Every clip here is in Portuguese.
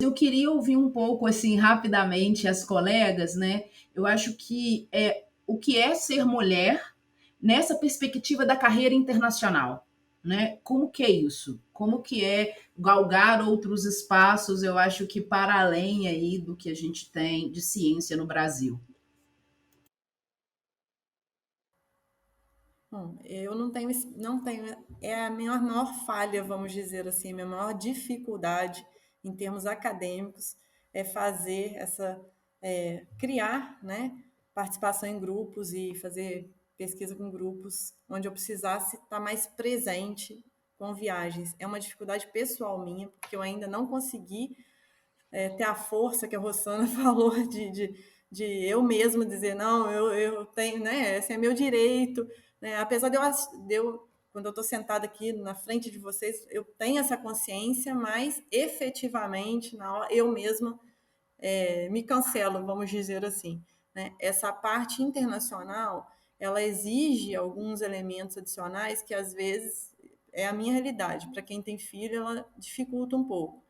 Eu queria ouvir um pouco, assim, rapidamente as colegas, né? Eu acho que o que é ser mulher nessa perspectiva da carreira internacional, né? Como que é isso? Como que é galgar outros espaços? Eu acho que para além aí do que a gente tem de ciência no Brasil. Bom, eu não tenho, é a minha maior falha, vamos dizer assim, a minha maior dificuldade em termos acadêmicos é fazer criar, né, participação em grupos e fazer pesquisa com grupos onde eu precisasse estar mais presente com viagens. É uma dificuldade pessoal minha, porque eu ainda não consegui ter a força que a Rossana falou de eu mesma dizer, não, eu tenho, né, esse é meu direito, né, apesar quando eu estou sentada aqui na frente de vocês, eu tenho essa consciência, mas efetivamente, na hora, eu mesma me cancelo, vamos dizer assim. Né? Essa parte internacional, ela exige alguns elementos adicionais que, às vezes, é a minha realidade. Para quem tem filho, ela dificulta um pouco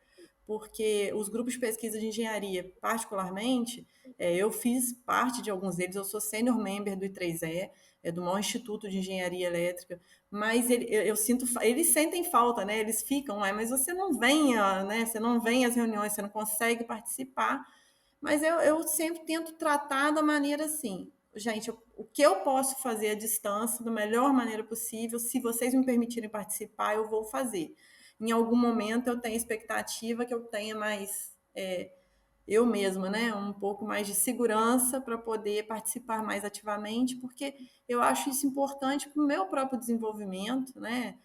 porque os grupos de pesquisa de engenharia, particularmente, eu fiz parte de alguns deles, eu sou senior member do I3E, do maior instituto de engenharia elétrica, mas eu sinto, eles sentem falta, né? Eles ficam, mas você não vem, né? Você não vem às reuniões, você não consegue participar, mas eu sempre tento tratar da maneira assim, gente, o que eu posso fazer à distância, da melhor maneira possível, se vocês me permitirem participar, eu vou fazer. Em algum momento eu tenho expectativa que eu tenha mais, eu mesma, né, um pouco mais de segurança para poder participar mais ativamente, porque eu acho isso importante para o meu próprio desenvolvimento, né?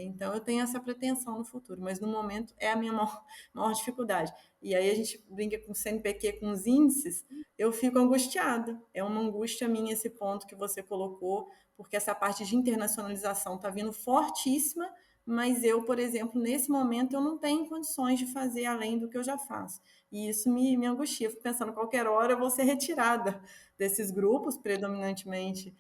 Então eu tenho essa pretensão no futuro, mas no momento é a minha maior dificuldade. E aí a gente brinca com o CNPq, com os índices, eu fico angustiada. É uma angústia minha esse ponto que você colocou, porque essa parte de internacionalização está vindo fortíssima, mas eu, por exemplo, nesse momento eu não tenho condições de fazer além do que eu já faço. E isso me angustia. Eu fico pensando, qualquer hora eu vou ser retirada desses grupos, predominantemente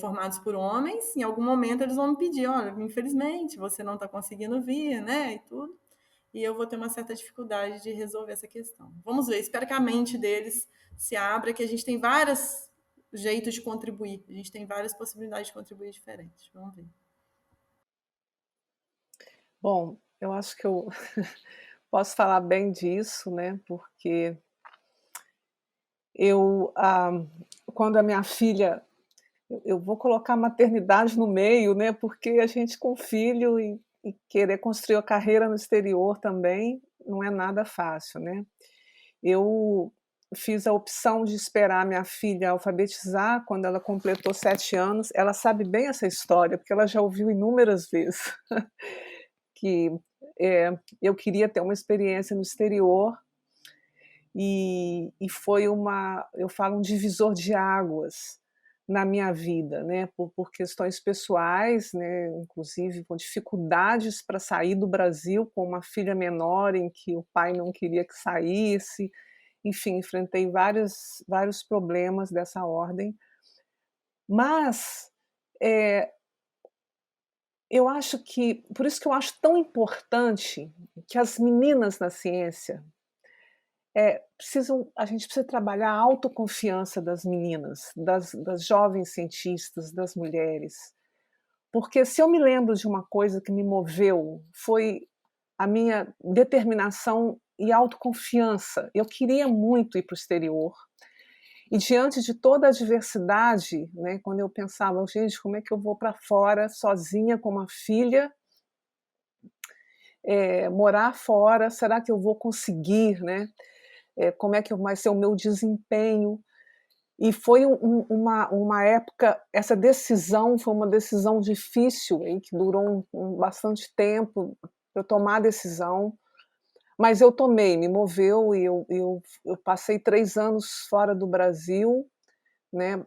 formados por homens. Em algum momento eles vão me pedir, olha, infelizmente, você não está conseguindo vir, né, e tudo. E eu vou ter uma certa dificuldade de resolver essa questão. Vamos ver, espero que a mente deles se abra, que a gente tem vários jeitos de contribuir, a gente tem várias possibilidades de contribuir diferentes. Vamos ver. Bom, eu acho que eu posso falar bem disso, né, porque eu, quando a minha filha eu vou colocar a maternidade no meio, né, porque a gente com filho e querer construir a carreira no exterior também não é nada fácil, né. Eu fiz a opção de esperar minha filha alfabetizar quando ela completou 7 anos. Ela sabe bem essa história, porque ela já ouviu inúmeras vezes que, eu queria ter uma experiência no exterior e foi eu falo, um divisor de águas na minha vida, né, por questões pessoais, né, inclusive com dificuldades para sair do Brasil com uma filha menor em que o pai não queria que saísse, enfim, enfrentei vários problemas dessa ordem, mas, eh, eu acho que por isso que eu acho tão importante que as meninas na ciência a gente precisa trabalhar a autoconfiança das meninas, das jovens cientistas, das mulheres. Porque se eu me lembro de uma coisa que me moveu, foi a minha determinação e autoconfiança. Eu queria muito ir para o exterior. E diante de toda a diversidade, né, quando eu pensava, gente, como é que eu vou para fora sozinha com uma filha, morar fora, será que eu vou conseguir, né? Como é que vai ser o meu desempenho? E foi uma época, essa decisão foi uma decisão difícil, hein, que durou bastante tempo para eu tomar a decisão, mas eu tomei, me moveu e eu passei 3 anos fora do Brasil, né,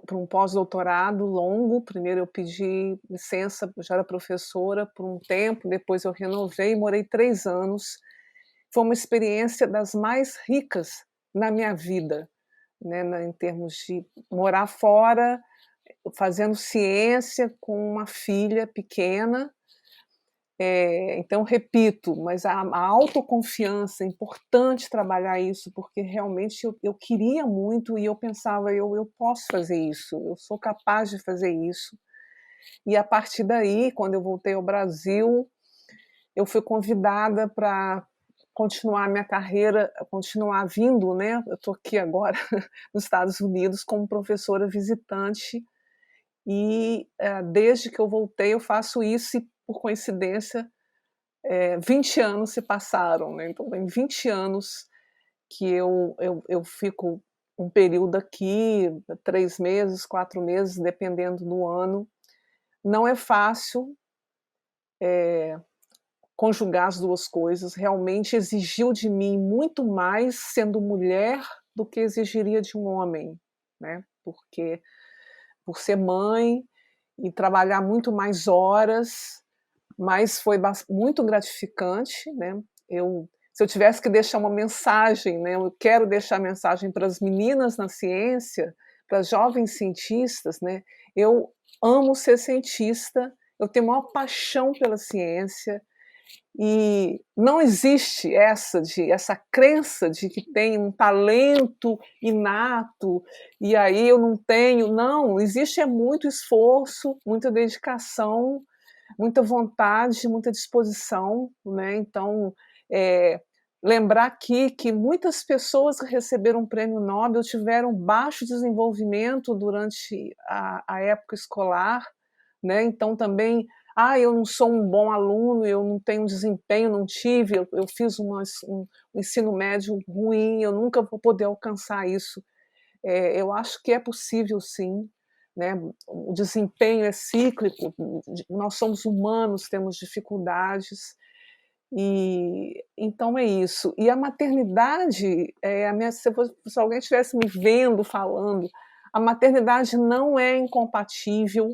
para um pós-doutorado longo. Primeiro eu pedi licença, eu já era professora por um tempo, depois eu renovei, morei 3 anos. Foi uma experiência das mais ricas na minha vida, né, em termos de morar fora, fazendo ciência com uma filha pequena. Então, repito, mas a autoconfiança, é importante trabalhar isso, porque realmente eu queria muito e eu pensava, eu posso fazer isso, eu sou capaz de fazer isso. E a partir daí, quando eu voltei ao Brasil, eu fui convidada para continuar minha carreira, continuar vindo, né? Eu estou aqui agora nos Estados Unidos como professora visitante e desde que eu voltei eu faço isso e, por coincidência, 20 anos se passaram, né? Então tem 20 anos que eu fico um período aqui, 3 meses, 4 meses, dependendo do ano. Não é fácil conjugar as duas coisas, realmente exigiu de mim muito mais sendo mulher do que exigiria de um homem, né? Porque por ser mãe e trabalhar muito mais horas, mas foi muito gratificante, né? Se eu tivesse que deixar uma mensagem, né? Eu quero deixar mensagem para as meninas na ciência, para as jovens cientistas, né? Eu amo ser cientista, eu tenho a maior paixão pela ciência, e não existe essa crença de que tem um talento inato e aí eu não tenho. Não, existe muito esforço, muita dedicação, muita vontade, muita disposição, né? Então, lembrar aqui que muitas pessoas que receberam o prêmio Nobel tiveram baixo desenvolvimento durante a época escolar, né? Então também, eu não sou um bom aluno, eu não tenho desempenho, não tive, eu fiz um ensino médio ruim, eu nunca vou poder alcançar isso. Eu acho que é possível, sim, né? O desempenho é cíclico, nós somos humanos, temos dificuldades, e então é isso. E a maternidade, se alguém estivesse me vendo falando, a maternidade não é incompatível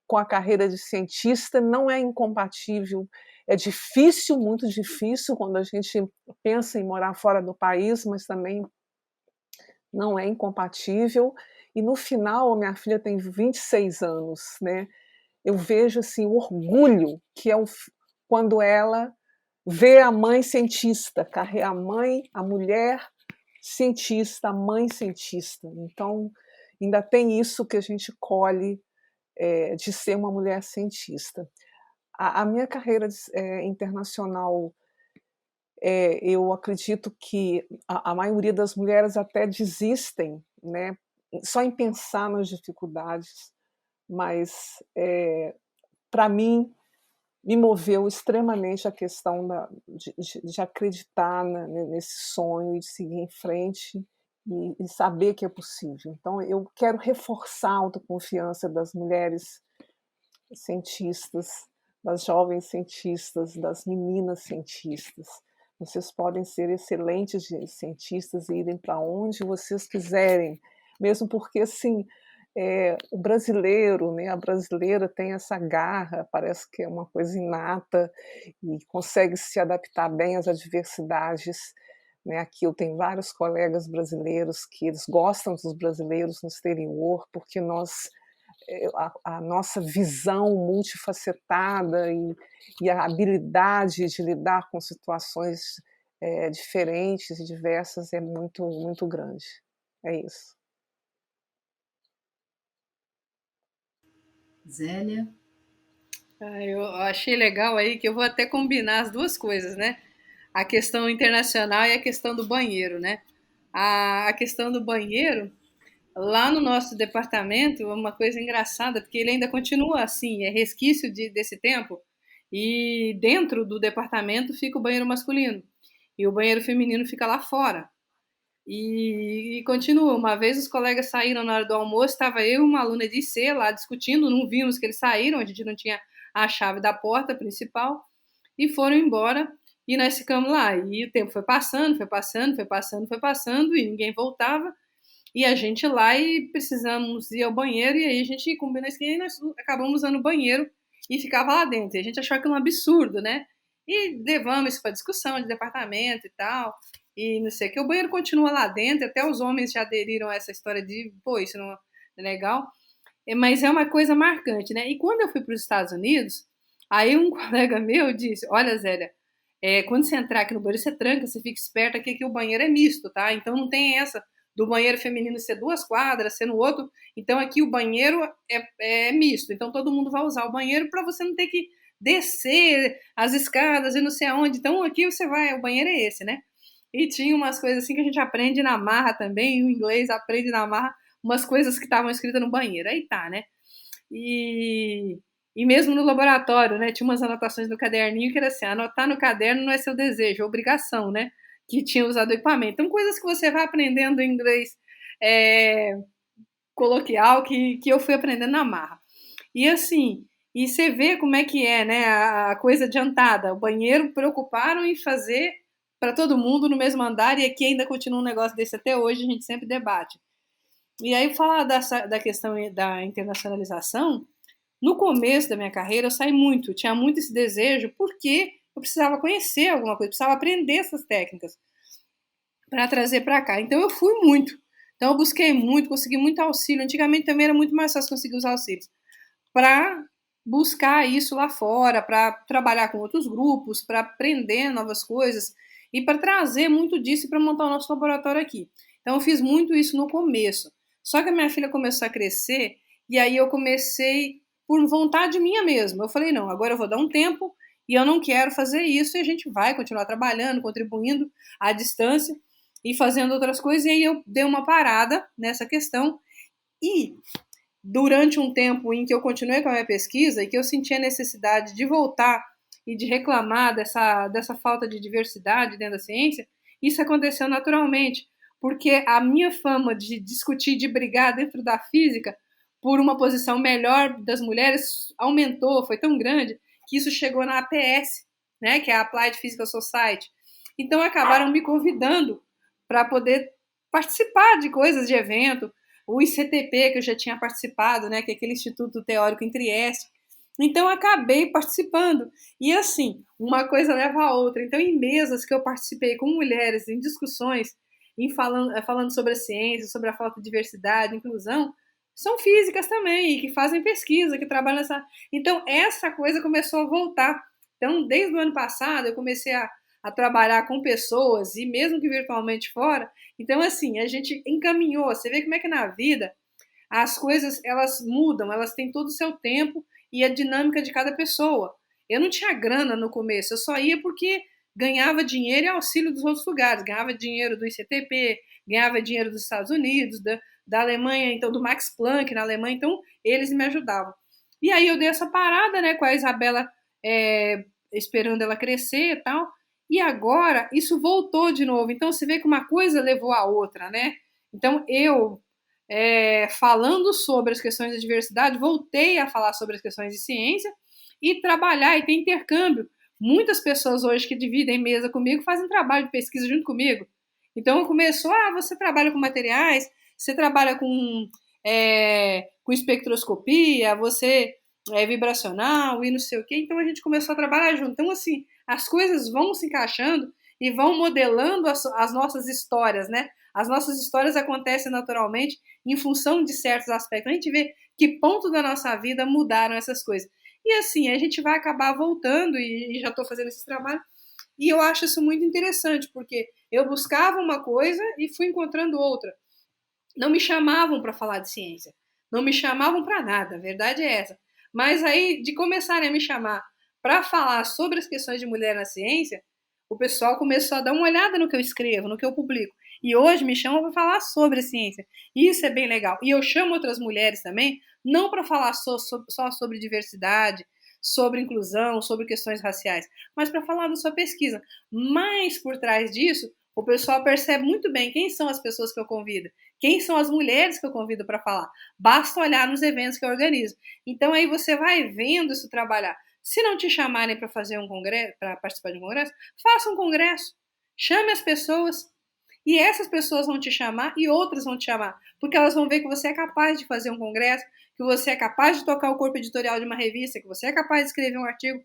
com a carreira de cientista, não é incompatível. É difícil, muito difícil, quando a gente pensa em morar fora do país, mas também não é incompatível. E no final, minha filha tem 26 anos, né? Eu vejo assim, o orgulho que é quando ela vê a mãe cientista, a mãe, a mulher cientista, a mãe cientista. Então, ainda tem isso que a gente colhe de ser uma mulher cientista. A minha carreira internacional, eu acredito que a maioria das mulheres até desistem, né, só em pensar nas dificuldades, mas para mim me moveu extremamente a questão de acreditar nesse sonho e de seguir em frente e saber que é possível. Então, eu quero reforçar a autoconfiança das mulheres cientistas, das jovens cientistas, das meninas cientistas. Vocês podem ser excelentes cientistas e irem para onde vocês quiserem, mesmo porque, assim, o brasileiro, né, a brasileira tem essa garra, parece que é uma coisa inata e consegue se adaptar bem às adversidades. Né? Aqui eu tenho vários colegas brasileiros que eles gostam dos brasileiros no exterior, porque a nossa visão multifacetada e a habilidade de lidar com situações diferentes e diversas é muito, muito grande. É isso. Zélia? Eu achei legal aí que eu vou até combinar as duas coisas, né? A questão internacional e a questão do banheiro, né? A questão do banheiro, lá no nosso departamento, é uma coisa engraçada, porque ele ainda continua assim, é resquício desse tempo, e dentro do departamento fica o banheiro masculino, e o banheiro feminino fica lá fora. E continua. Uma vez os colegas saíram na hora do almoço, estava eu e uma aluna de IC lá discutindo, não vimos que eles saíram, a gente não tinha a chave da porta principal, e foram embora, e nós ficamos lá. E o tempo foi passando, foi passando, foi passando, foi passando, e ninguém voltava, e a gente lá e precisamos ir ao banheiro, e aí a gente combinou isso e nós acabamos usando o banheiro e ficava lá dentro. E a gente achou aquilo um absurdo, né? E levamos isso para discussão de departamento e tal, e não sei o que. O banheiro continua lá dentro, até os homens já aderiram a essa história de, pô, isso não é legal. mas é uma coisa marcante, né? E quando eu fui para os Estados Unidos, aí um colega meu disse: Olha, Zélia, quando você entrar aqui no banheiro, você tranca, você fica esperta que aqui o banheiro é misto, tá? Então não tem essa do banheiro feminino ser 2 quadras, ser no outro. Então aqui o banheiro é misto. Então todo mundo vai usar o banheiro para você não ter que descer as escadas e não sei aonde. Então aqui você vai, o banheiro é esse, né? E tinha umas coisas assim que a gente aprende na marra também, o inglês aprende na marra, umas coisas que estavam escritas no banheiro. Aí tá, né? E, e mesmo no laboratório, né? Tinha umas anotações no caderninho que era assim: anotar no caderno não é seu desejo, é obrigação, né? Que tinha usado o equipamento. Então, coisas que você vai aprendendo em inglês coloquial que eu fui aprendendo na marra. E assim, e você vê como é que é, né? A coisa adiantada. O banheiro preocuparam em fazer para todo mundo no mesmo andar, e aqui ainda continua um negócio desse até hoje, a gente sempre debate. E aí, falar da questão da internacionalização, no começo da minha carreira eu saí muito, tinha muito esse desejo, porque eu precisava conhecer alguma coisa, precisava aprender essas técnicas para trazer para cá. Então eu fui muito. Então eu busquei muito, consegui muito auxílio. Antigamente também era muito mais fácil conseguir os auxílios. Para buscar isso lá fora, para trabalhar com outros grupos, para aprender novas coisas e para trazer muito disso para montar o nosso laboratório aqui. Então eu fiz muito isso no começo. Só que a minha filha começou a crescer e aí eu comecei por vontade minha mesmo. Eu falei, não, agora eu vou dar um tempo e eu não quero fazer isso, e a gente vai continuar trabalhando, contribuindo à distância e fazendo outras coisas. E aí eu dei uma parada nessa questão, e durante um tempo em que eu continuei com a minha pesquisa e que eu senti a necessidade de voltar e de reclamar dessa falta de diversidade dentro da ciência, isso aconteceu naturalmente, porque a minha fama de discutir, de brigar dentro da física por uma posição melhor das mulheres aumentou, foi tão grande, que isso chegou na APS, né, que é a Applied Physical Society. Então acabaram me convidando para poder participar de coisas, de evento, o ICTP, que eu já tinha participado, né, que é aquele Instituto Teórico em Trieste. Então, acabei participando. E, assim, uma coisa leva a outra. Então, em mesas que eu participei com mulheres, em discussões, falando sobre a ciência, sobre a falta de diversidade, inclusão, são físicas também, que fazem pesquisa, que trabalham nessa... Então, essa coisa começou a voltar. Então, desde o ano passado, eu comecei a trabalhar com pessoas, e mesmo que virtualmente fora. Então, assim, a gente encaminhou. Você vê como é que na vida as coisas, elas mudam, elas têm todo o seu tempo e a dinâmica de cada pessoa. Eu não tinha grana no começo, eu só ia porque ganhava dinheiro e auxílio dos outros lugares. Ganhava dinheiro do ICTP, ganhava dinheiro dos Estados Unidos, da Alemanha, então do Max Planck na Alemanha, então eles me ajudavam. E aí eu dei essa parada, né, com a Isabela, esperando ela crescer e tal. E agora isso voltou de novo. Então você vê que uma coisa levou a outra, né? Então eu, falando sobre as questões da diversidade, voltei a falar sobre as questões de ciência e trabalhar e ter intercâmbio. Muitas pessoas hoje que dividem mesa comigo fazem trabalho de pesquisa junto comigo. Então começou, você trabalha com materiais, você trabalha com espectroscopia, você é vibracional e não sei o quê. Então a gente começou a trabalhar junto. Então, assim, as coisas vão se encaixando e vão modelando as nossas histórias, né? As nossas histórias acontecem naturalmente em função de certos aspectos. A gente vê que ponto da nossa vida mudaram essas coisas. E assim, a gente vai acabar voltando, e já estou fazendo esse trabalho, e eu acho isso muito interessante, porque eu buscava uma coisa e fui encontrando outra. Não me chamavam para falar de ciência, não me chamavam para nada, a verdade é essa. Mas aí, de começarem a me chamar para falar sobre as questões de mulher na ciência, o pessoal começou a dar uma olhada no que eu escrevo, no que eu publico. E hoje me chamam para falar sobre a ciência. E isso é bem legal. E eu chamo outras mulheres também, não para falar só sobre diversidade, sobre inclusão, sobre questões raciais, mas para falar da sua pesquisa. Mas por trás disso, o pessoal percebe muito bem quem são as pessoas que eu convido, quem são as mulheres que eu convido para falar. Basta olhar nos eventos que eu organizo. Então aí você vai vendo isso trabalhar. Se não te chamarem para fazer um congresso, para participar de um congresso, faça um congresso. Chame as pessoas. E essas pessoas vão te chamar e outras vão te chamar. Porque elas vão ver que você é capaz de fazer um congresso, que você é capaz de tocar o corpo editorial de uma revista, que você é capaz de escrever um artigo.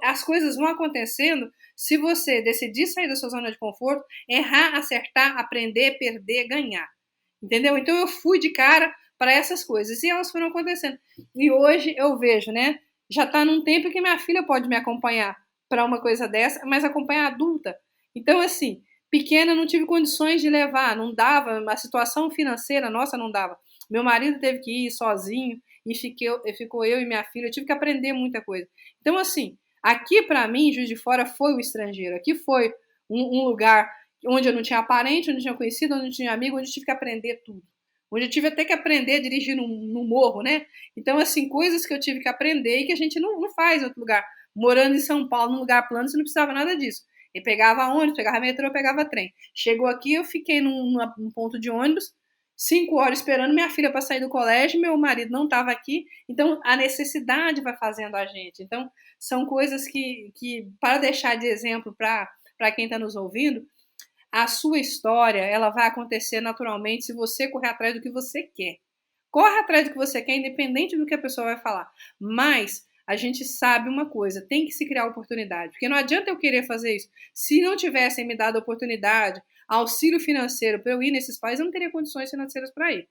As coisas vão acontecendo se você decidir sair da sua zona de conforto, errar, acertar, aprender, perder, ganhar. Entendeu? Então eu fui de cara para essas coisas. E elas foram acontecendo. E hoje eu vejo, né? Já está num tempo que minha filha pode me acompanhar para uma coisa dessa, mas acompanhar adulta. Então, assim, pequena não tive condições de levar, não dava, a situação financeira nossa não dava. Meu marido teve que ir sozinho e ficou eu e minha filha. Eu tive que aprender muita coisa. Então, assim, aqui para mim, Juiz de Fora foi o estrangeiro. Aqui foi um lugar onde eu não tinha parente, onde eu tinha conhecido, onde eu tinha amigo, onde eu tive que aprender tudo. Onde eu tive até que aprender a dirigir no morro, né? Então, assim, coisas que eu tive que aprender e que a gente não faz em outro lugar. Morando em São Paulo, num lugar plano, você não precisava nada disso. Eu pegava ônibus, pegava metrô, pegava trem. Chegou aqui, eu fiquei num ponto de ônibus, 5 horas esperando minha filha para sair do colégio, meu marido não estava aqui, então a necessidade vai fazendo a gente. Então, são coisas que para deixar de exemplo para quem está nos ouvindo, a sua história ela vai acontecer naturalmente se você correr atrás do que você quer. Corre atrás do que você quer, independente do que a pessoa vai falar. Mas a gente sabe uma coisa, tem que se criar oportunidade. Porque não adianta eu querer fazer isso. Se não tivessem me dado oportunidade, auxílio financeiro para eu ir nesses países, eu não teria condições financeiras para ir.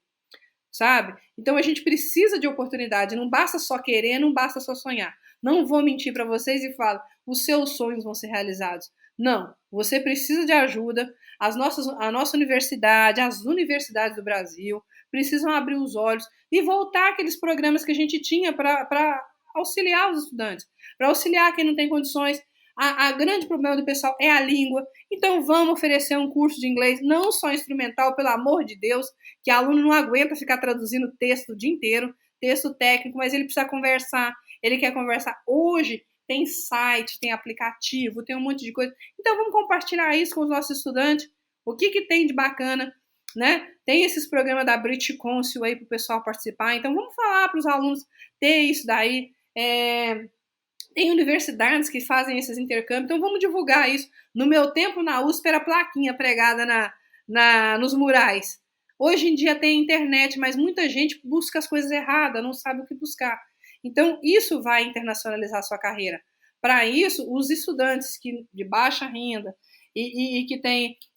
Sabe? Então a gente precisa de oportunidade. Não basta só querer, não basta só sonhar. Não vou mentir para vocês e falar, os seus sonhos vão ser realizados. Não, você precisa de ajuda. A nossa universidade, as universidades do Brasil precisam abrir os olhos e voltar aqueles programas que a gente tinha para auxiliar os estudantes, para auxiliar quem não tem condições. A grande problema do pessoal é a língua. Então vamos oferecer um curso de inglês, não só instrumental, pelo amor de Deus, que aluno não aguenta ficar traduzindo texto o dia inteiro, texto técnico, mas ele precisa conversar, ele quer conversar. Hoje tem site, tem aplicativo, tem um monte de coisa. Então vamos compartilhar isso com os nossos estudantes. O que tem de bacana, né? Tem esses programas da British Council aí para o pessoal participar. Então vamos falar para os alunos ter isso daí. Tem universidades que fazem esses intercâmbios, então vamos divulgar isso. No meu tempo, na USP, era plaquinha pregada nos murais. Hoje em dia tem internet, mas muita gente busca as coisas erradas, não sabe o que buscar. Então, isso vai internacionalizar a sua carreira. Para isso, os estudantes de baixa renda e que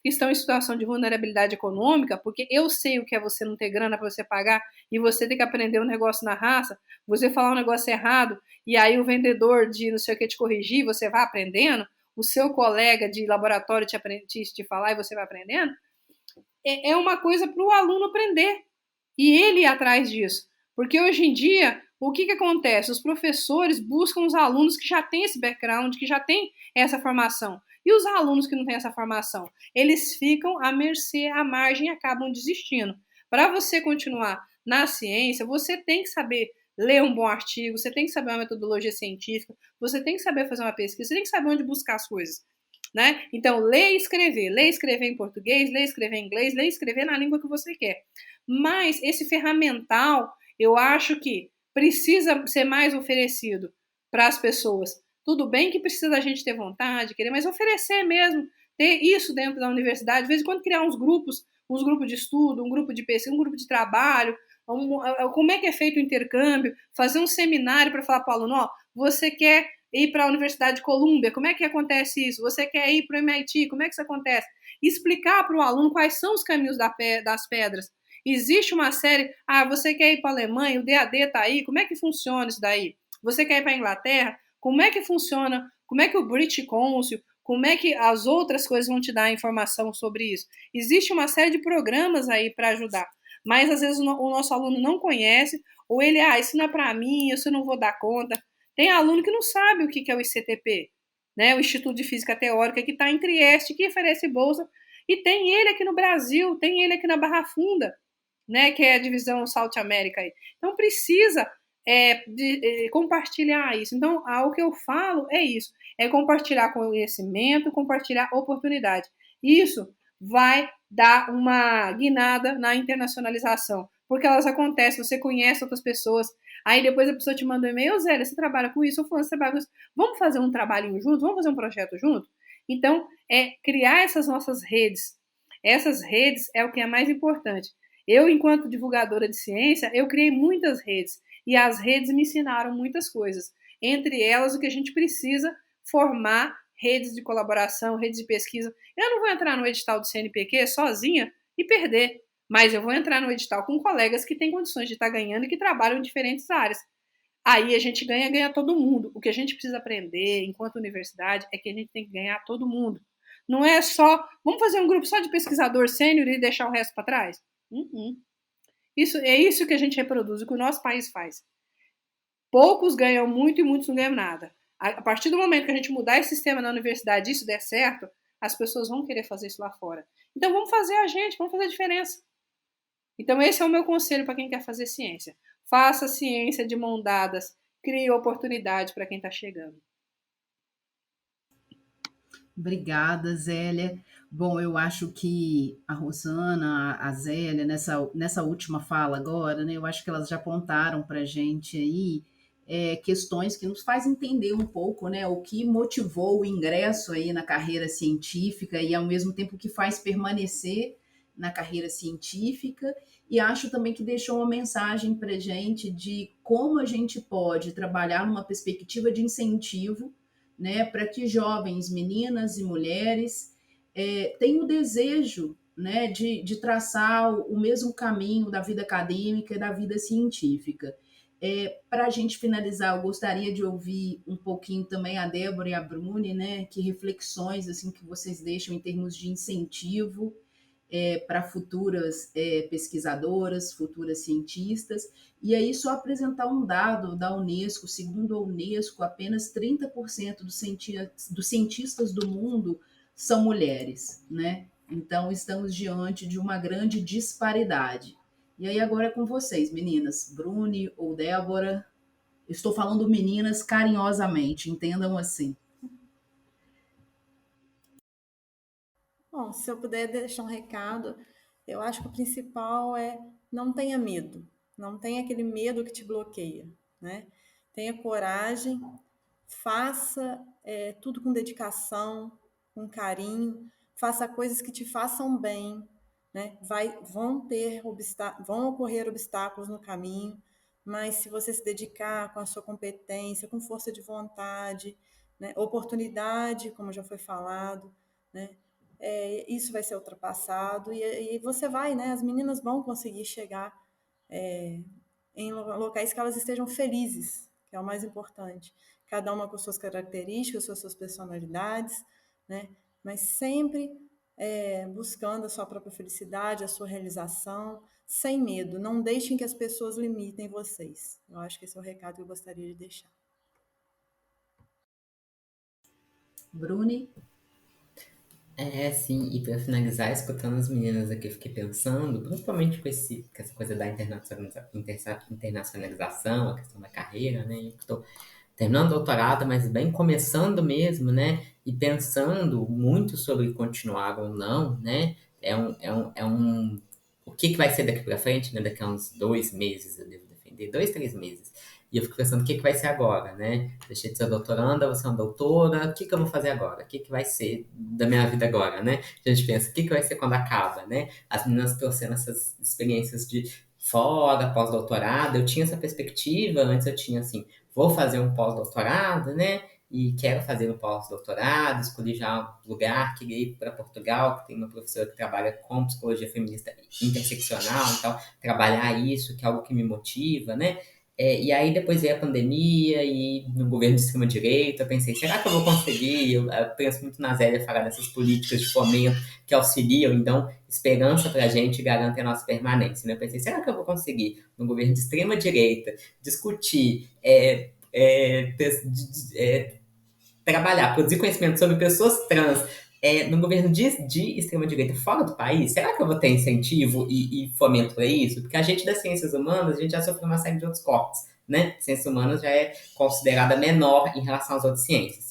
estão em situação de vulnerabilidade econômica, porque eu sei o que é você não ter grana para você pagar e você ter que aprender um negócio na raça, você falar um negócio errado e aí o vendedor de não sei o que te corrigir, você vai aprendendo, o seu colega de laboratório te falar e você vai aprendendo, é uma coisa para o aluno aprender e ele ir atrás disso. Porque hoje em dia, o que acontece? Os professores buscam os alunos que já têm esse background, que já têm essa formação. E os alunos que não têm essa formação? Eles ficam à mercê, à margem e acabam desistindo. Para você continuar na ciência, você tem que saber ler um bom artigo, você tem que saber uma metodologia científica, você tem que saber fazer uma pesquisa, você tem que saber onde buscar as coisas. Né? Então, ler e escrever em português, ler e escrever em inglês, ler e escrever na língua que você quer. Mas esse ferramental, eu acho que precisa ser mais oferecido para as pessoas. Tudo bem que precisa a gente ter vontade, querer, mas oferecer mesmo, ter isso dentro da universidade, de vez em quando criar uns grupos de estudo, um grupo de pesquisa, um grupo de trabalho, como é que é feito o intercâmbio, fazer um seminário para falar para o aluno, ó, você quer ir para a Universidade de Colômbia, como é que acontece isso? Você quer ir para o MIT, como é que isso acontece? Explicar para o aluno quais são os caminhos das pedras. Existe uma série, você quer ir para a Alemanha, o DAD está aí, como é que funciona isso daí? Você quer ir para a Inglaterra, como é que funciona, como é que o British Council, como é que as outras coisas vão te dar informação sobre isso? Existe uma série de programas aí para ajudar, mas às vezes o nosso aluno não conhece, ou ele, isso não é para mim, isso eu não vou dar conta. Tem aluno que não sabe o que é o ICTP, né? O Instituto de Física Teórica, que está em Trieste, que oferece bolsa, e tem ele aqui no Brasil, tem ele aqui na Barra Funda, né? Que é a divisão South America aí. Então precisa compartilhar isso. Então, o que eu falo é isso, é compartilhar conhecimento, compartilhar oportunidade. Isso vai dar uma guinada na internacionalização, porque elas acontecem, você conhece outras pessoas, aí depois a pessoa te manda um e-mail, Zélia, você trabalha com isso? Eu falo, você trabalha com isso? Vamos fazer um trabalhinho junto? Vamos fazer um projeto junto? Então, criar essas nossas redes. Essas redes é o que é mais importante. Eu, enquanto divulgadora de ciência, eu criei muitas redes, e as redes me ensinaram muitas coisas. Entre elas, o que a gente precisa formar redes de colaboração, redes de pesquisa. Eu não vou entrar no edital do CNPq sozinha e perder. Mas eu vou entrar no edital com colegas que têm condições de estar ganhando e que trabalham em diferentes áreas. Aí a gente ganha todo mundo. O que a gente precisa aprender enquanto universidade é que a gente tem que ganhar todo mundo. Não é só, vamos fazer um grupo só de pesquisador sênior e deixar o resto para trás? Isso é isso que a gente reproduz, o que o nosso país faz. Poucos ganham muito e muitos não ganham nada. A partir do momento que a gente mudar esse sistema na universidade e isso der certo, as pessoas vão querer fazer isso lá fora. Então vamos fazer vamos fazer a diferença. Então esse é o meu conselho para quem quer fazer ciência. Faça ciência de mão dadas, crie oportunidade para quem está chegando. Obrigada, Zélia. Bom, eu acho que a Rosana, a Zélia, nessa última fala agora, né, eu acho que elas já apontaram para a gente aí questões que nos faz entender um pouco, né, o que motivou o ingresso aí na carreira científica e, ao mesmo tempo, o que faz permanecer na carreira científica. E acho também que deixou uma mensagem para a gente de como a gente pode trabalhar numa perspectiva de incentivo, né, para que jovens, meninas e mulheres tenham o desejo, né, de traçar o mesmo caminho da vida acadêmica e da vida científica. Para a gente finalizar, eu gostaria de ouvir um pouquinho também a Débora e a Bruni, né, que reflexões assim que vocês deixam em termos de incentivo para futuras pesquisadoras, futuras cientistas. E aí, só apresentar um dado da Unesco: segundo a Unesco, apenas 30% dos cientistas do mundo são mulheres, né? Então, estamos diante de uma grande disparidade. E aí, agora é com vocês, meninas, Bruni ou Débora. Estou falando meninas carinhosamente, entendam assim. Bom, se eu puder deixar um recado, eu acho que o principal é não tenha medo, não tenha aquele medo que te bloqueia, né? Tenha coragem, faça tudo com dedicação, com carinho, faça coisas que te façam bem, né? Vão ocorrer obstáculos no caminho, mas se você se dedicar com a sua competência, com força de vontade, né? Oportunidade, como já foi falado, né? Isso vai ser ultrapassado e você vai, né? As meninas vão conseguir chegar em locais que elas estejam felizes, que é o mais importante. Cada uma com suas características, suas personalidades, né? Mas sempre buscando a sua própria felicidade, a sua realização, sem medo. Não deixem que as pessoas limitem vocês. Eu acho que esse é o recado que eu gostaria de deixar. Bruni? Sim, e para finalizar, escutando as meninas aqui, eu fiquei pensando, principalmente com essa coisa da internacionalização, a questão da carreira, né? Eu estou terminando o doutorado, mas bem começando mesmo, né? E pensando muito sobre continuar ou não, né? O que vai ser daqui para frente, né? Daqui a uns 2 meses eu devo defender, 2, 3 meses. E eu fico pensando, o que vai ser agora, né? Deixei de ser doutoranda, vou ser uma doutora, o que eu vou fazer agora? O que vai ser da minha vida agora, né? A gente pensa, o que vai ser quando acaba, né? As meninas trouxeram essas experiências de fora, pós-doutorado, eu tinha essa perspectiva, antes eu tinha assim, vou fazer um pós-doutorado, né? E quero fazer um pós-doutorado, escolhi já um lugar, queria ir para Portugal, que tem uma professora que trabalha com psicologia feminista interseccional, então trabalhar isso, que é algo que me motiva, né? E aí depois veio a pandemia e no governo de extrema-direita, eu pensei, será que eu vou conseguir? Eu penso muito na Zélia falar dessas políticas de fomento que auxiliam, então, esperança pra gente e garantem a nossa permanência, né? Eu pensei, será que eu vou conseguir, no governo de extrema-direita, discutir, trabalhar, produzir conhecimento sobre pessoas trans no governo de extrema-direita fora do país? Será que eu vou ter incentivo e fomento para isso? Porque a gente das ciências humanas, a gente já sofreu uma série de outros cortes, né? Ciências humanas já é considerada menor em relação às outras ciências.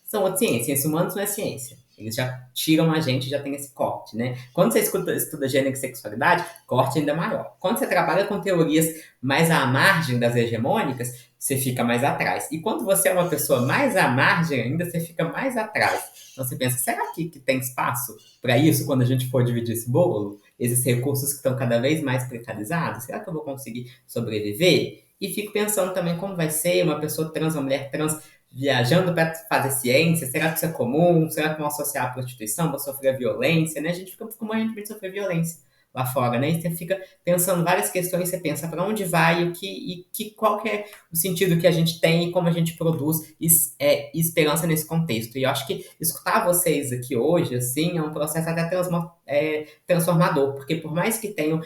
São outras ciências, ciências humanas não é ciência. Eles já tiram a gente, já tem esse corte, né? Quando você estuda gênero e sexualidade, corte ainda é maior. Quando você trabalha com teorias mais à margem das hegemônicas, você fica mais atrás. E quando você é uma pessoa mais à margem ainda, você fica mais atrás. Então você pensa, será que tem espaço para isso quando a gente for dividir esse bolo? Esses recursos que estão cada vez mais precarizados? Será que eu vou conseguir sobreviver? E fico pensando também como vai ser uma pessoa trans, uma mulher trans, viajando para fazer ciência. Será que isso é comum? Será que vão associar a prostituição? Vão sofrer violência? Né? A gente fica morrendo de medo de sofrer violência lá fora, né? E você fica pensando várias questões, você pensa para onde vai, qual que é o sentido que a gente tem e como a gente produz esperança nesse contexto. E eu acho que escutar vocês aqui hoje, assim, é um processo até transformador, porque por mais que tenham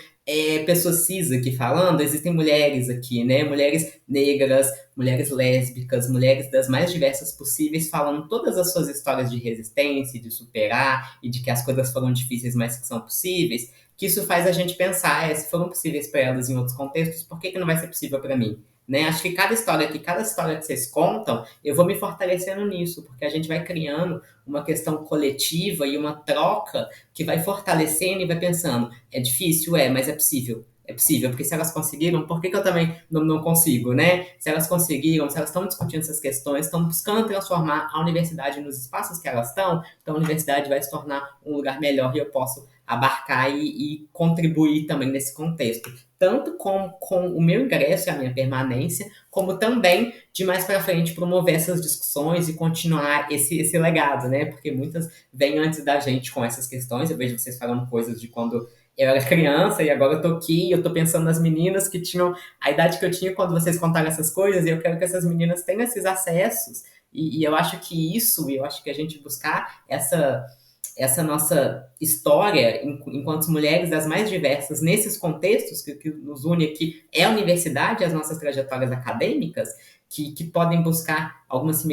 pessoas cis aqui falando, existem mulheres aqui, né? Mulheres negras, mulheres lésbicas, mulheres das mais diversas possíveis, falando todas as suas histórias de resistência, de superar e de que as coisas foram difíceis, mas que são possíveis, que isso faz a gente pensar, se foram possíveis para elas em outros contextos, por que não vai ser possível para mim? Né? Acho que cada história que vocês contam, eu vou me fortalecendo nisso, porque a gente vai criando uma questão coletiva e uma troca que vai fortalecendo e vai pensando, é difícil, mas é possível. É possível, porque se elas conseguiram, por que eu também não consigo, né? Se elas conseguiram, se elas estão discutindo essas questões, estão buscando transformar a universidade nos espaços que elas estão, então a universidade vai se tornar um lugar melhor e eu posso abarcar e contribuir também nesse contexto. Tanto com o meu ingresso e a minha permanência, como também de mais para frente promover essas discussões e continuar esse legado, né? Porque muitas vêm antes da gente com essas questões. Eu vejo vocês falando coisas de quando eu era criança e agora eu tô aqui e eu tô pensando nas meninas que tinham a idade que eu tinha quando vocês contaram essas coisas e eu quero que essas meninas tenham esses acessos. E eu acho que eu acho que a gente buscar essa nossa história enquanto mulheres das mais diversas nesses contextos que nos une aqui é a universidade, as nossas trajetórias acadêmicas, que podem buscar algumas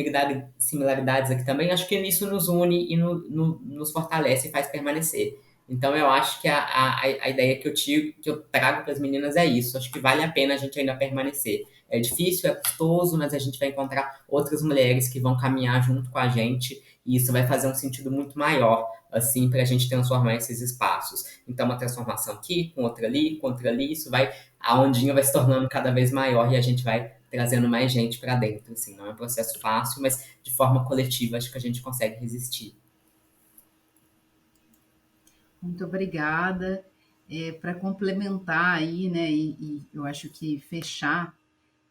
similaridades aqui também, acho que isso nos une e nos fortalece e faz permanecer. Então eu acho que a ideia que eu trago para as meninas é isso, acho que vale a pena a gente ainda permanecer. É difícil, é custoso, mas a gente vai encontrar outras mulheres que vão caminhar junto com a gente e isso vai fazer um sentido muito maior, assim, para a gente transformar esses espaços. Então, uma transformação aqui, com outra ali, a ondinha vai se tornando cada vez maior e a gente vai trazendo mais gente para dentro, assim. Não é um processo fácil, mas de forma coletiva acho que a gente consegue resistir. Muito obrigada. Para complementar aí, né, e eu acho que fechar,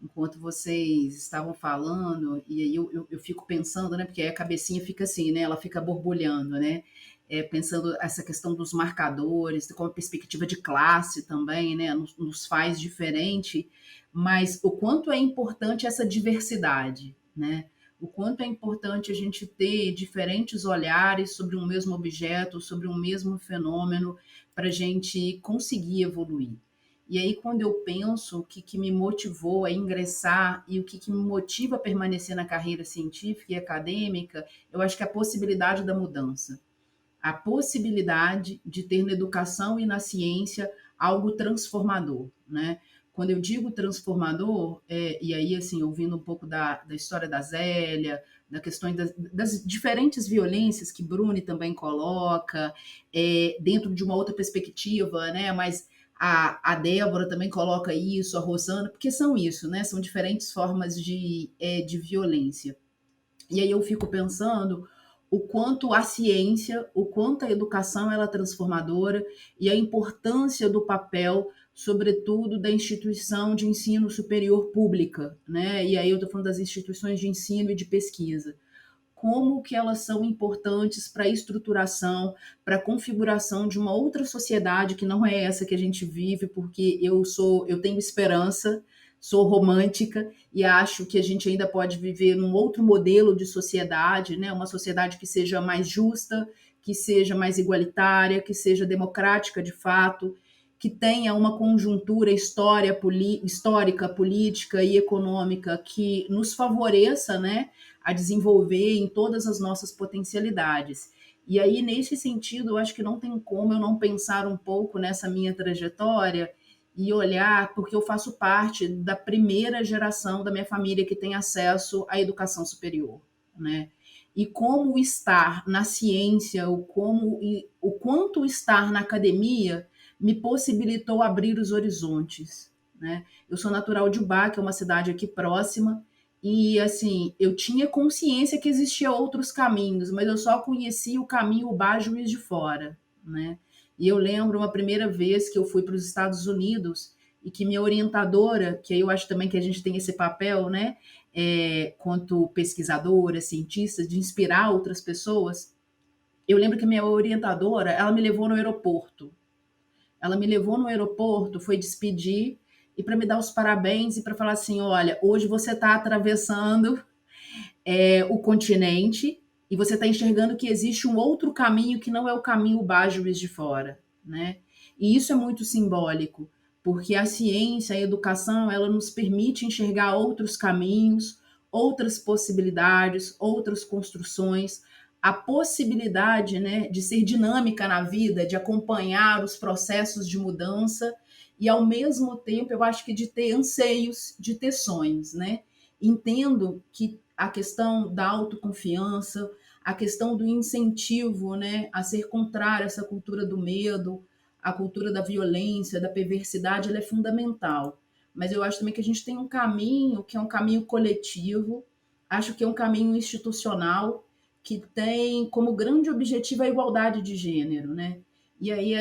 enquanto vocês estavam falando, e aí eu fico pensando, né, porque aí a cabecinha fica assim, né, ela fica borbulhando, né, pensando essa questão dos marcadores, com a perspectiva de classe também, né, nos faz diferente, mas o quanto é importante essa diversidade, né, o quanto é importante a gente ter diferentes olhares sobre um mesmo objeto, sobre um mesmo fenômeno, para a gente conseguir evoluir. E aí, quando eu penso o que me motivou a ingressar e o que me motiva a permanecer na carreira científica e acadêmica, eu acho que é a possibilidade da mudança. A possibilidade de ter na educação e na ciência algo transformador, né? Quando eu digo transformador, e aí, assim, ouvindo um pouco da história da Zélia, da questão das diferentes violências que Bruni também coloca, dentro de uma outra perspectiva, né? Mas a Débora também coloca isso, a Rosana, porque são isso, né? São diferentes formas de violência. E aí eu fico pensando o quanto a ciência, o quanto a educação ela é transformadora e a importância do papel, sobretudo, da instituição de ensino superior pública, né? E aí eu estou falando das instituições de ensino e de pesquisa. Como que elas são importantes para a estruturação, para a configuração de uma outra sociedade que não é essa que a gente vive, porque eu tenho esperança, sou romântica e acho que a gente ainda pode viver num outro modelo de sociedade, né? Uma sociedade que seja mais justa, que seja mais igualitária, que seja democrática de fato, que tenha uma conjuntura histórica, política e econômica que nos favoreça, né, a desenvolver em todas as nossas potencialidades. E aí, nesse sentido, eu acho que não tem como eu não pensar um pouco nessa minha trajetória e olhar, porque eu faço parte da primeira geração da minha família que tem acesso à educação superior, né? E como estar na ciência, o quanto estar na academia me possibilitou abrir os horizontes, né? Eu sou natural de Ubá, que é uma cidade aqui próxima, e assim, eu tinha consciência que existia outros caminhos, mas eu só conhecia o caminho Ubá Juiz de Fora, né? E eu lembro uma primeira vez que eu fui para os Estados Unidos e que minha orientadora, que eu acho também que a gente tem esse papel, né, quanto pesquisadora, cientista, de inspirar outras pessoas. Eu lembro que minha orientadora, ela me levou no aeroporto Ela me levou no aeroporto, foi despedir e para me dar os parabéns e para falar assim: olha, hoje você está atravessando o continente e você está enxergando que existe um outro caminho que não é o caminho Juiz de Fora, né? E isso é muito simbólico, porque a ciência, a educação, ela nos permite enxergar outros caminhos, outras possibilidades, outras construções, a possibilidade, né, de ser dinâmica na vida, de acompanhar os processos de mudança e, ao mesmo tempo, eu acho que de ter anseios, de ter sonhos, né? Entendo que a questão da autoconfiança, a questão do incentivo, né, a ser contrário a essa cultura do medo, a cultura da violência, da perversidade, ela é fundamental. Mas eu acho também que a gente tem um caminho que é um caminho coletivo, acho que é um caminho institucional que tem como grande objetivo a igualdade de gênero, né? E aí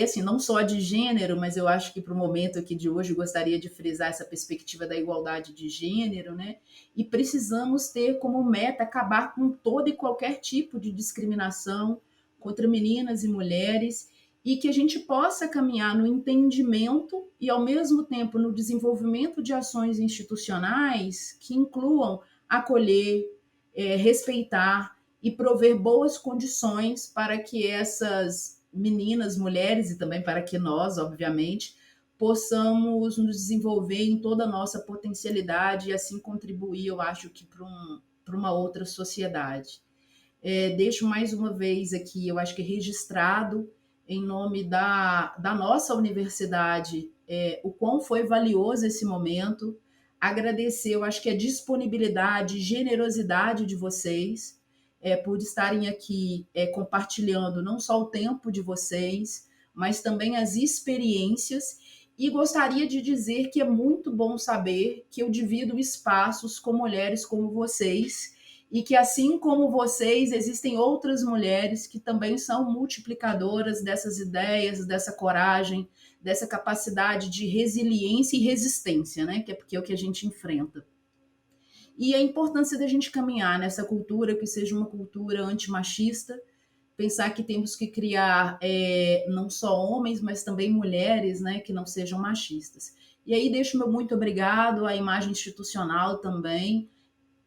assim, não só de gênero, mas eu acho que para o momento aqui de hoje eu gostaria de frisar essa perspectiva da igualdade de gênero, né? E precisamos ter como meta acabar com todo e qualquer tipo de discriminação contra meninas e mulheres e que a gente possa caminhar no entendimento e, ao mesmo tempo, no desenvolvimento de ações institucionais que incluam acolher, respeitar e prover boas condições para que essas meninas, mulheres e também para que nós, obviamente, possamos nos desenvolver em toda a nossa potencialidade e assim contribuir, eu acho que para uma outra sociedade. Deixo mais uma vez aqui, eu acho que registrado em nome da nossa universidade, o quão foi valioso esse momento, agradecer, eu acho que a disponibilidade, generosidade de vocês, por estarem aqui compartilhando não só o tempo de vocês, mas também as experiências, e gostaria de dizer que é muito bom saber que eu divido espaços com mulheres como vocês, e que, assim como vocês, existem outras mulheres que também são multiplicadoras dessas ideias, dessa coragem, dessa capacidade de resiliência e resistência, né? Que é porque é o que a gente enfrenta. E a importância da gente caminhar nessa cultura que seja uma cultura antimachista, pensar que temos que criar não só homens, mas também mulheres, né, que não sejam machistas. E aí deixo meu muito obrigado à imagem institucional também,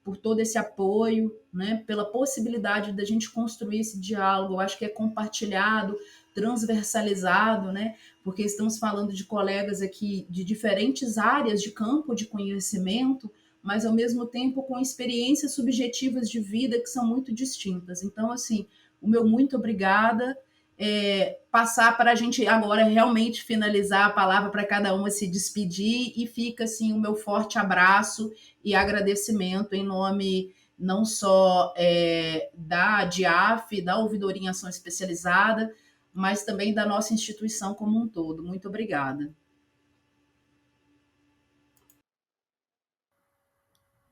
por todo esse apoio, né, pela possibilidade da gente construir esse diálogo. Eu acho que é compartilhado, transversalizado, né, porque estamos falando de colegas aqui de diferentes áreas de campo de conhecimento, mas ao mesmo tempo com experiências subjetivas de vida que são muito distintas. Então, assim, o meu muito obrigada. Passar para a gente agora realmente finalizar a palavra para cada uma se despedir e fica assim o meu forte abraço e agradecimento em nome não só da DIAF, da Ouvidoria em Ação Especializada, mas também da nossa instituição como um todo. Muito obrigada.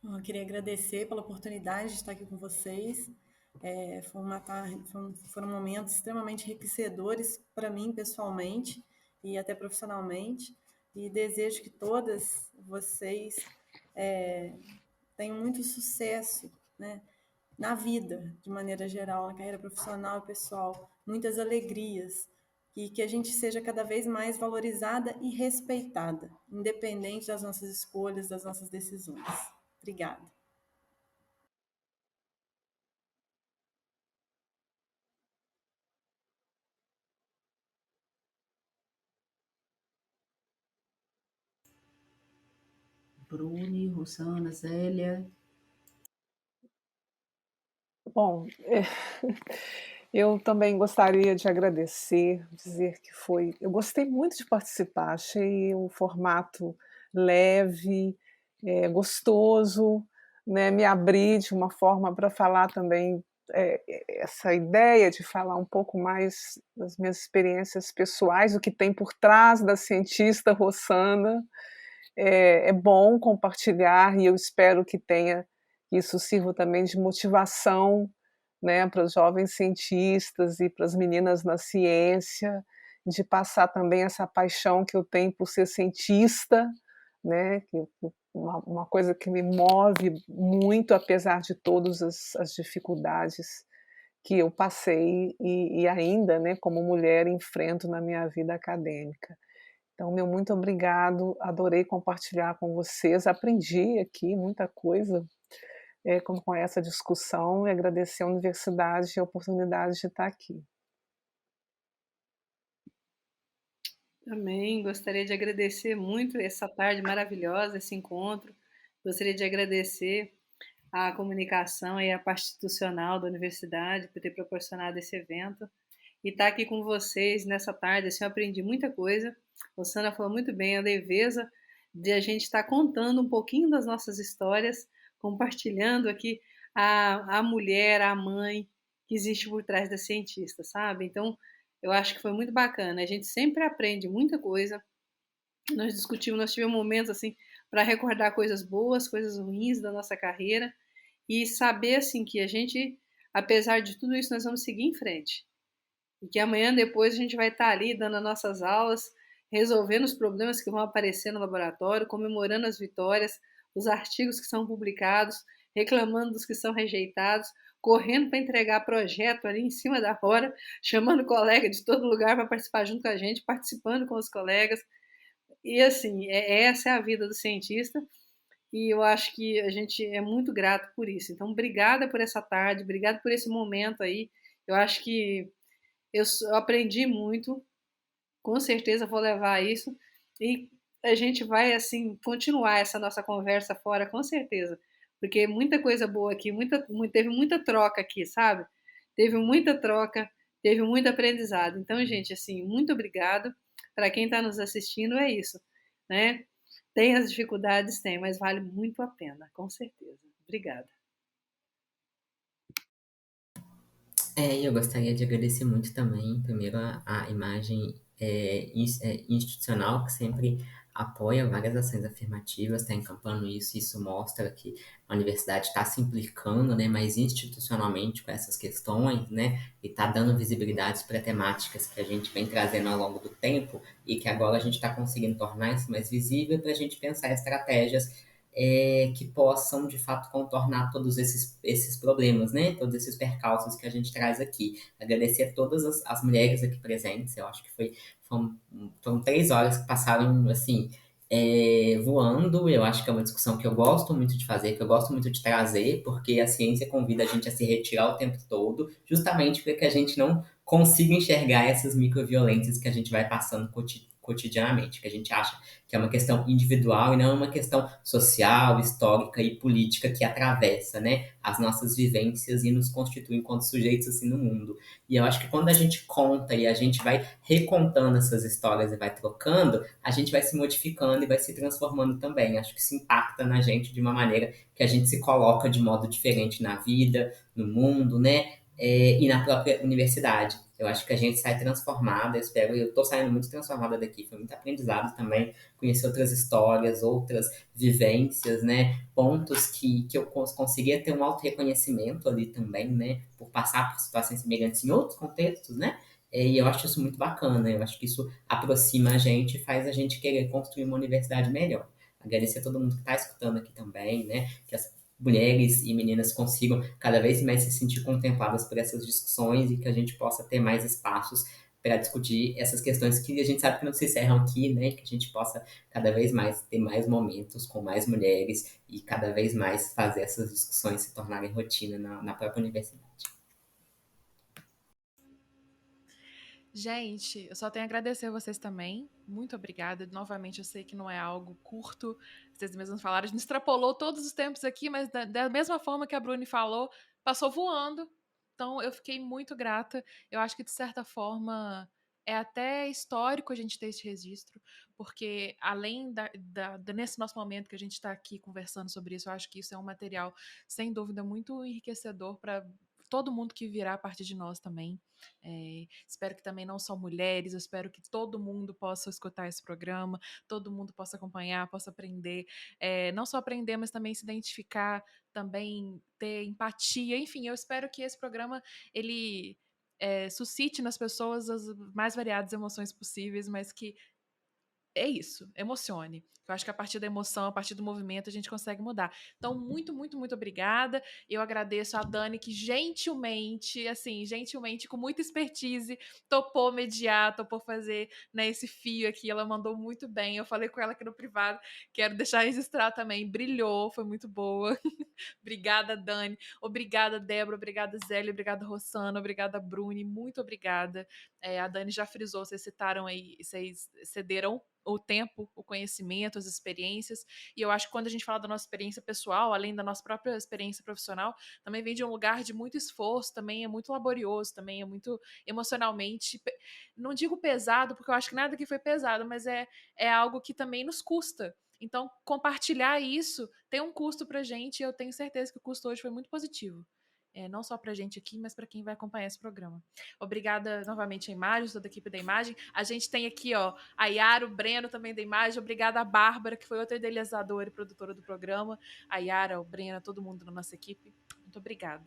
Eu queria agradecer pela oportunidade de estar aqui com vocês. Foram momentos extremamente enriquecedores para mim pessoalmente e até profissionalmente. E desejo que todas vocês tenham muito sucesso, né, na vida, de maneira geral, na carreira profissional e pessoal. Muitas alegrias. E que a gente seja cada vez mais valorizada e respeitada, independente das nossas escolhas, das nossas decisões. Obrigada. Bruni, Rosana, Zélia. Bom, eu também gostaria de agradecer, dizer que eu gostei muito de participar, achei o formato leve, gostoso, né, me abri de uma forma para falar também, essa ideia de falar um pouco mais das minhas experiências pessoais, o que tem por trás da cientista Rossana. É bom compartilhar e eu espero que isso sirva também de motivação, né, para os jovens cientistas e para as meninas na ciência, de passar também essa paixão que eu tenho por ser cientista, né, uma coisa que me move muito, apesar de todas as dificuldades que eu passei e ainda, né, como mulher, enfrento na minha vida acadêmica. Então, meu muito obrigado, adorei compartilhar com vocês, aprendi aqui muita coisa, com essa discussão e agradecer à universidade a oportunidade de estar aqui. Também gostaria de agradecer muito essa tarde maravilhosa, esse encontro. Gostaria de agradecer à comunicação e à parte institucional da universidade por ter proporcionado esse evento e estar aqui com vocês nessa tarde. Assim, eu aprendi muita coisa. A Rosana falou muito bem, a leveza de a gente estar contando um pouquinho das nossas histórias, compartilhando aqui a mulher, a mãe que existe por trás da cientista, sabe? Então, eu acho que foi muito bacana. A gente sempre aprende muita coisa. Nós discutimos, nós tivemos momentos assim para recordar coisas boas, coisas ruins da nossa carreira e saber assim que a gente, apesar de tudo isso, nós vamos seguir em frente. E que amanhã depois a gente vai estar ali dando as nossas aulas, resolvendo os problemas que vão aparecer no laboratório, comemorando as vitórias, os artigos que são publicados, reclamando dos que são rejeitados, correndo para entregar projeto ali em cima da hora, chamando colega de todo lugar para participar junto com a gente, participando com os colegas. E assim, essa é a vida do cientista. E eu acho que a gente é muito grato por isso. Então, obrigada por essa tarde, obrigada por esse momento aí. Eu acho que eu aprendi muito, com certeza vou levar isso e a gente vai assim continuar essa nossa conversa fora, com certeza, porque muita coisa boa aqui, teve muita troca aqui, sabe? Teve muita troca, teve muito aprendizado. Então, gente, assim, muito obrigado para quem está nos assistindo, é isso, né? Tem as dificuldades, tem, mas vale muito a pena, com certeza. Obrigada. Eu gostaria de agradecer muito também, primeiro, a imagem institucional, que sempre apoia várias ações afirmativas, está encampando isso, isso mostra que a universidade está se implicando, né, mais institucionalmente com essas questões, né, e está dando visibilidade para temáticas que a gente vem trazendo ao longo do tempo e que agora a gente está conseguindo tornar isso mais visível para a gente pensar estratégias que possam, de fato, contornar todos esses problemas, né? Todos esses percalços que a gente traz aqui. Agradecer a todas as mulheres aqui presentes, eu acho que foram 3 horas que passaram, assim, voando. Eu acho que é uma discussão que eu gosto muito de fazer, que eu gosto muito de trazer, porque a ciência convida a gente a se retirar o tempo todo, justamente para que a gente não consiga enxergar essas microviolências que a gente vai passando cotidianamente, que a gente acha que é uma questão individual e não uma questão social, histórica e política que atravessa, né, as nossas vivências e nos constitui enquanto sujeitos assim no mundo. E eu acho que quando a gente conta e a gente vai recontando essas histórias e vai trocando, a gente vai se modificando e vai se transformando também. Acho que isso impacta na gente de uma maneira que a gente se coloca de modo diferente na vida, no mundo, né? E na própria universidade. Eu acho que a gente sai transformada, eu tô saindo muito transformada daqui, foi muito aprendizado também, conhecer outras histórias, outras vivências, né? Pontos que eu conseguia ter um auto-reconhecimento ali também, né? Por passar por situações semelhantes em outros contextos, né? E eu acho isso muito bacana, eu acho que isso aproxima a gente e faz a gente querer construir uma universidade melhor. Agradecer a todo mundo que está escutando aqui também, né? Que as mulheres e meninas consigam cada vez mais se sentir contempladas por essas discussões e que a gente possa ter mais espaços para discutir essas questões que a gente sabe que não se encerram aqui, né? Que a gente possa cada vez mais ter mais momentos com mais mulheres e cada vez mais fazer essas discussões se tornarem rotina na própria universidade. Gente, eu só tenho a agradecer a vocês também. Muito obrigada. Novamente, eu sei que não é algo curto. Vocês mesmos falaram, a gente extrapolou todos os tempos aqui, mas da mesma forma que a Bruni falou, passou voando. Então, eu fiquei muito grata. Eu acho que, de certa forma, é até histórico a gente ter esse registro, porque além nesse nosso momento que a gente está aqui conversando sobre isso, eu acho que isso é um material, sem dúvida, muito enriquecedor para todo mundo que virá a partir de nós também. Espero que também não só mulheres, eu espero que todo mundo possa escutar esse programa, todo mundo possa acompanhar, possa aprender, não só aprender, mas também se identificar, também ter empatia, enfim, eu espero que esse programa, ele suscite nas pessoas as mais variadas emoções possíveis, mas que é isso, emocione. Eu acho que a partir da emoção, a partir do movimento, a gente consegue mudar. Então, muito, muito, muito obrigada. Eu agradeço a Dani, que gentilmente, assim, gentilmente, com muita expertise, topou mediar, topou fazer, né, esse fio aqui. Ela mandou muito bem. Eu falei com ela aqui no privado, quero deixar registrar também. Brilhou, foi muito boa. Obrigada, Dani. Obrigada, Débora. Obrigada, Zélia. Obrigada, Rossana. Obrigada, Bruni. Muito obrigada. A Dani já frisou, vocês citaram aí, vocês cederam o tempo, o conhecimento, as experiências, e eu acho que quando a gente fala da nossa experiência pessoal, além da nossa própria experiência profissional, também vem de um lugar de muito esforço, também é muito laborioso, também é muito emocionalmente, não digo pesado, porque eu acho que nada aqui foi pesado, mas é algo que também nos custa. Então, compartilhar isso tem um custo pra gente, e eu tenho certeza que o custo hoje foi muito positivo. Não só pra gente aqui, mas para quem vai acompanhar esse programa. Obrigada novamente a Imagem, toda a equipe da Imagem. A gente tem aqui, ó, a Yara, o Breno também da Imagem. Obrigada a Bárbara, que foi outra idealizadora e produtora do programa. A Yara, o Breno, todo mundo da nossa equipe. Muito obrigada.